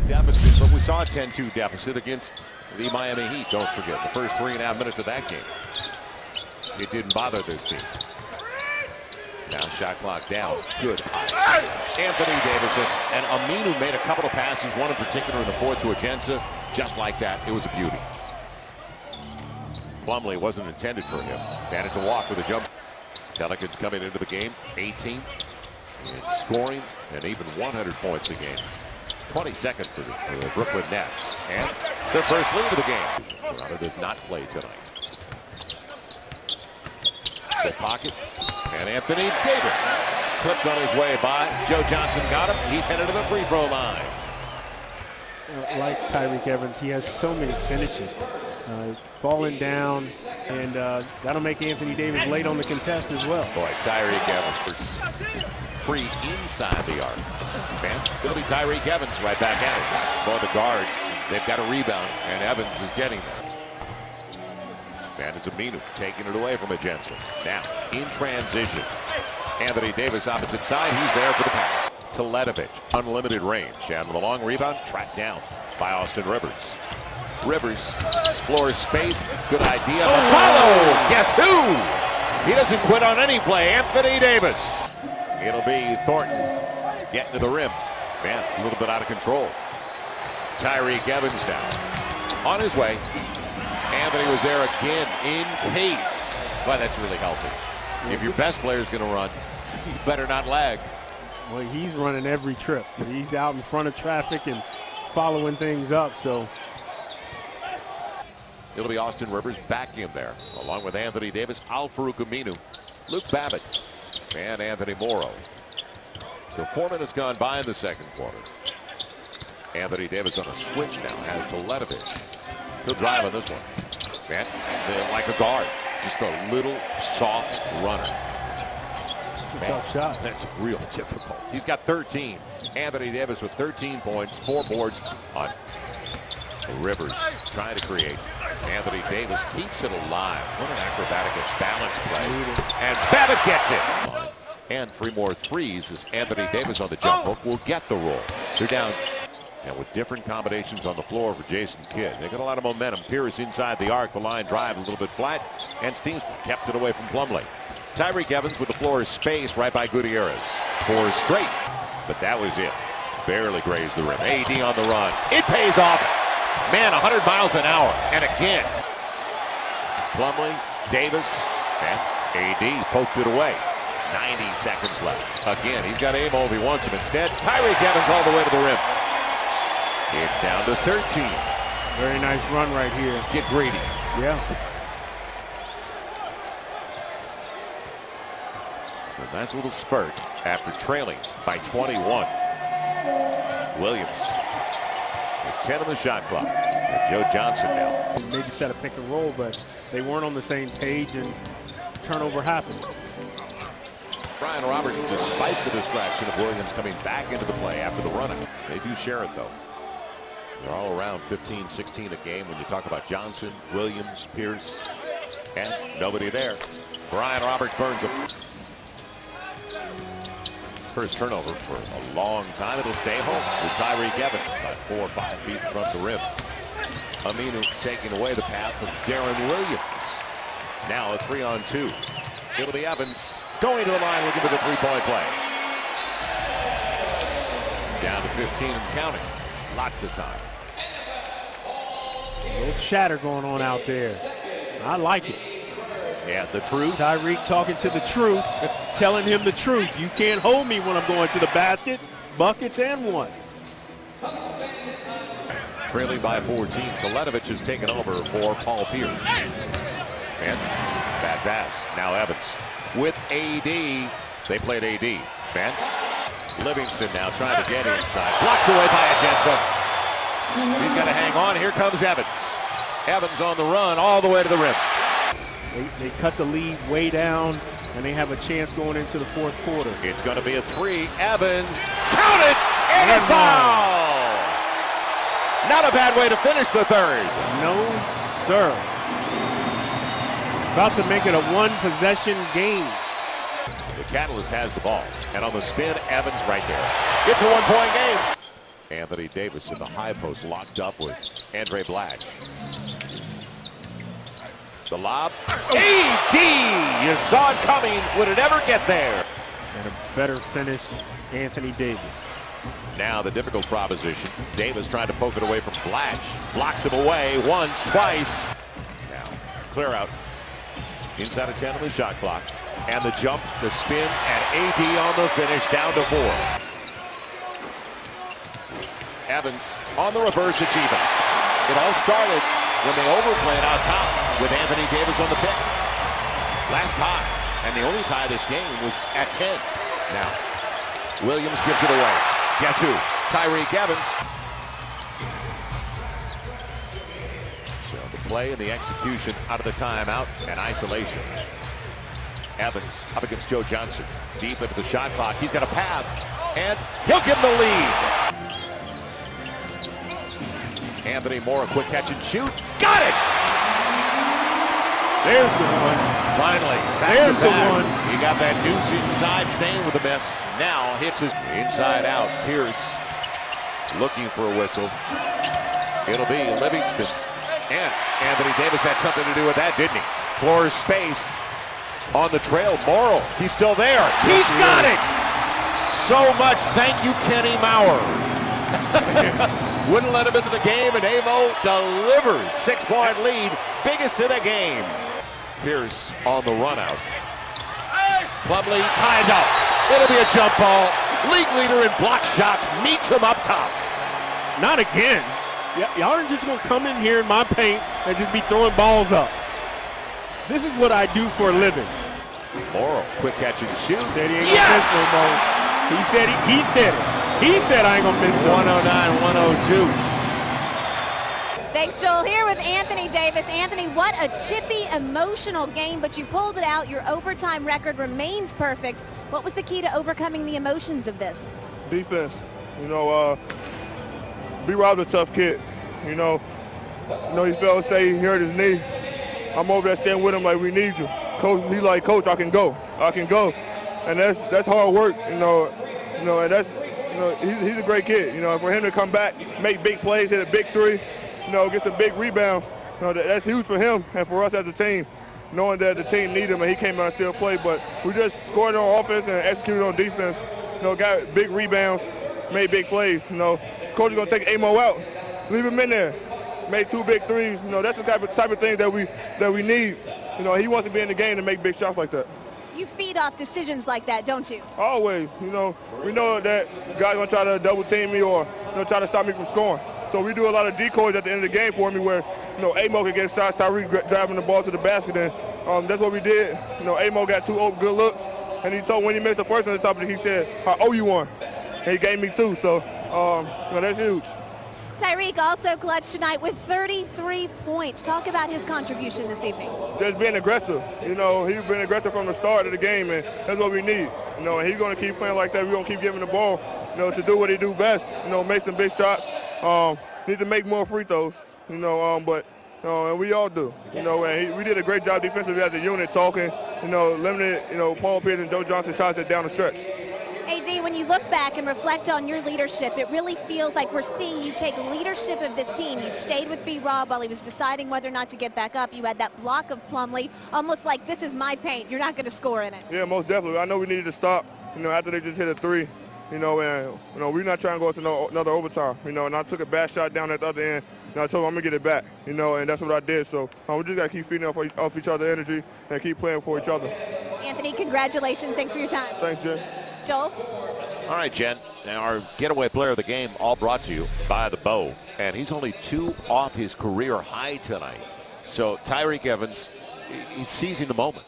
deficit, but we saw a 10-2 deficit against the Miami Heat. Don't forget the first 3.5 minutes of that game. It didn't bother this team. Now shot clock down. Good eye. Anthony Davis and Aminu made a couple of passes, one in particular in the fourth to Agenza. Just like that, it was a beauty. Plumlee wasn't intended for him. Managed to walk with a jump. Pelicans coming into the game 18th in scoring and even 100 points a game. 22nd for the Brooklyn Nets. And their first lead of the game. Toronto does not play tonight. The pocket. And Anthony Davis clipped on his way by. Joe Johnson got him. He's headed to the free throw line. Like Tyreke Evans, he has so many finishes. Falling down, and that'll make Anthony Davis late on the contest as well. Boy, Tyreke Evans free inside the arc. And it'll be Tyreke Evans right back at it. Boy, the guards, they've got a rebound, and Evans is getting them. And it's Aminu taking it away from Agenza. Now, in transition, Anthony Davis opposite side. He's there for the pass. Tyreke, unlimited range. And the long rebound tracked down by Austin Rivers. Rivers explores space. Good idea. Oh. Follow! Guess who? He doesn't quit on any play. Anthony Davis. It'll be Thornton getting to the rim. Man, a little bit out of control. Tyreke Evans now on his way. Anthony was there again in pace. Boy, that's really healthy. If your best player is going to run, you better not lag. Well, he's running every trip. He's out in front of traffic and following things up. So it'll be Austin Rivers back in there, along with Anthony Davis, Al-Farouq Aminu, Luke Babbitt, and Anthony Morrow. So 4 minutes gone by in the second quarter. Anthony Davis on a switch now has Tyreke. He'll drive on this one. Man, like a guard, just a little soft runner. It's a tough shot. That's real difficult. He's got 13. Anthony Davis with 13 points, 4 boards on Rivers trying to create. Anthony Davis keeps it alive. What an acrobatic and balance play. And Babbitt gets it. And 3 more threes as Anthony Davis on the jump hook will get the roll. They're down. And with different combinations on the floor for Jason Kidd. They got a lot of momentum. Pierce inside the arc. The line drive a little bit flat. And Steams kept it away from Plumlee. Tyreke Evans with the floor spaced right by Gutierrez. 4 straight. But that was it. Barely grazed the rim. AD on the run. It pays off. Man, 100 miles an hour. And again. Plumlee, Davis, and AD poked it away. 90 seconds left. Again, he's got aim if he wants him. Instead, Tyreke Evans all the way to the rim. It's down to 13. Very nice run right here. Get greedy. Yeah. A nice little spurt after trailing by 21. Williams with 10 on the shot clock. And Joe Johnson now. Maybe set a pick and roll, but they weren't on the same page and turnover happened. Brian Roberts, despite the distraction of Williams coming back into the play after the run-up. They do share it, though. They're all around 15, 16 a game when you talk about Johnson, Williams, Pierce, and nobody there. Brian Roberts burns him. First turnover for a long time. It'll stay home with Tyreke Evans about 4 or 5 feet in front of the rim. Aminu taking away the path of Darren Williams. Now a 3-on-2. It'll be Evans going to the line looking for the 3-point play. Down to 15 and counting. Lots of time. A little chatter going on out there. I like it. Yeah, the truth. Tyreke talking to the truth, telling him the truth. You can't hold me when I'm going to the basket. Buckets and one. Trailing by 14. Tyreke has taken over for Paul Pierce. And bad pass. Now Evans with AD. They played AD. Man. Livingston now trying to get inside. Blocked away by Agenza. He's got to hang on. Here comes Evans. Evans on the run all the way to the rim. They cut the lead way down, and they have a chance going into the fourth quarter. It's going to be a 3. Evans, count it, and a foul! Not a bad way to finish the third. No, sir. About to make it a 1-possession game. The Catalyst has the ball, and on the spin, Evans right there. It's a 1-point game. Anthony Davis in the high post locked up with Andre Black. The lob. AD! You saw it coming. Would it ever get there? And a better finish, Anthony Davis. Now the difficult proposition. Davis trying to poke it away from Blatch. Blocks him away once, twice. Now, clear out. Inside of 10 on the shot clock. And the jump, the spin, and AD on the finish, down to 4. Evans on the reverse, it's even. It all started when they overplayed out top with Anthony Davis on the pick. Last tie, and the only tie this game was at 10. Now, Williams gives it away. Guess who? Tyreke Evans. So the play and the execution out of the timeout and isolation. Evans up against Joe Johnson. Deep into the shot clock. He's got a path, and he'll give him the lead. Anthony Moore, a quick catch and shoot. Got it! There's the one. Finally, there's the one. He got that deuce inside, staying with the miss. Now hits his inside out. Pierce looking for a whistle. It'll be Livingston. And Anthony Davis had something to do with that, didn't he? Floor space on the trail. Morrow, he's still there. He's got it! So much thank you, Kenny Mauer. Wouldn't let him into the game, and Avo delivers. 6-point lead, biggest of the game. Pierce on the run out. Plumlee tied up. It'll be a jump ball. League leader in block shots meets him up top. Not again. Y'all aren't just going to come in here in my paint and just be throwing balls up. This is what I do for a living. Morrow, quick catch and shoot. He said he ain't gonna miss no more. He said it. He said I ain't gonna miss no. 109-102. Thanks, Joel. Here with Anthony Davis. Anthony, what a chippy, emotional game, but you pulled it out. Your overtime record remains perfect. What was the key to overcoming the emotions of this? Defense. You know, B-Rob's a tough kid. You know, he felt say he hurt his knee. I'm over there standing with him like, we need you. Coach, he's like, Coach, I can go. And that's hard work, and that's, he's a great kid. For him to come back, make big plays, hit a big three, get some big rebounds, that's huge for him and for us as a team, knowing that the team needed him and he came out and still played. But we just scored on offense and executed on defense, got big rebounds, made big plays. Coach is going to take Amo out, leave him in there, made 2 big threes. That's the type of thing that we need. He wants to be in the game to make big shots like that. You feed off decisions like that, don't you? Always. We know that guys going to try to double team me or try to stop me from scoring. So we do a lot of decoys at the end of the game for me where, Amo can get shots, Tyreke driving the ball to the basket. And that's what we did. Amo got 2 good looks. And he told when he missed the first one at the top of it, he said, I owe you one. And he gave me 2. So, that's huge. Tyreke also clutched tonight with 33 points. Talk about his contribution this evening. Just being aggressive. He's been aggressive from the start of the game, and that's what we need. And he's going to keep playing like that. We're going to keep giving the ball, to do what he do best. Make some big shots. Need to make more free throws. And we all do. And we did a great job defensively as a unit, talking. Limited. Paul Pierce and Joe Johnson shots that down the stretch. AD, when you look back and reflect on your leadership, it really feels like we're seeing you take leadership of this team. You stayed with B-Rob while he was deciding whether or not to get back up. You had that block of Plumlee, almost like this is my paint. You're not going to score in it. Yeah, most definitely. I know we needed to stop, after they just hit a 3. And, we're not trying to go into another overtime, and I took a bad shot down at the other end, and I told him I'm going to get it back, and that's what I did. So we just got to keep feeding off each other energy and keep playing for each other. Anthony, congratulations. Thanks for your time. Thanks, Jen. Joel? All right, Jen. Now our getaway player of the game, all brought to you by the Bow. And he's only 2 off his career high tonight. So Tyreke Evans, he's seizing the moment.